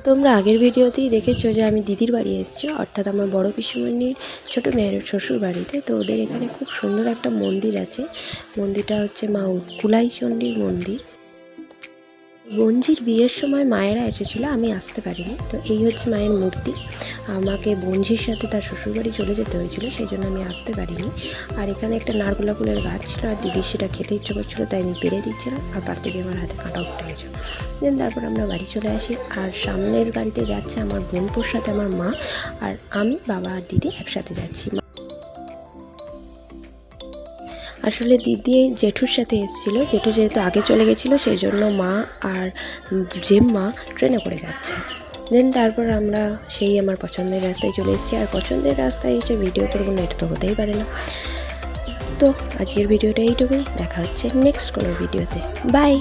তোমরা আগের ভিডিওতেই দেখেছো যে আমি দিদির বাড়ি এসেছি, অর্থাৎ আমার বড় পিসিমণির ছোটো মেয়ের শ্বশুর বাড়িতে। তো ওদের এখানে খুব সুন্দর একটা মন্দির আছে। মন্দিরটা হচ্ছে মা কুলাই চণ্ডীর মন্দির। বঞ্জির বিয়ের সময় মায়েরা এসেছিলো, আমি আসতে পারিনি। তো এই হচ্ছে মায়ের মূর্তি। আমাকে বঞ্জির সাথে তার শ্বশুরবাড়ি চলে যেতে হয়েছিল, সেই জন্য আমি আসতে পারিনি। আর এখানে একটা নারকোলা ফুলের গাছ ছিল, আর দিদির সেটা খেতে ইচ্ছে করছিলো, তাই আমি পেরে দিচ্ছিলাম, আর পারতে গিয়ে আমার হাতে কাঁটা উঠে গেছিলো। দেন তারপর আমরা বাড়ি চলে আসি। আর সামনের গাড়িতে যাচ্ছে আমার বোনপোর সাথে আমার মা, আর আমি, বাবা আর দিদি একসাথে যাচ্ছি। আসলে দিদি জেঠুর সাথে এসেছিলো, জেঠু যেহেতু আগে চলে গেছিলো, সেই জন্য মা আর জেম্মা ট্রেনে করে যাচ্ছে। দেন তারপর আমরা সেই আমার পছন্দের রাস্তায় চলে এসেছি। আর পছন্দের রাস্তায় এসে ভিডিও করবো না, এটা তো হতেই পারে না। তো আজকের ভিডিওটা এইটুকুই, দেখা হচ্ছে নেক্সট কোনো ভিডিওতে। বাই।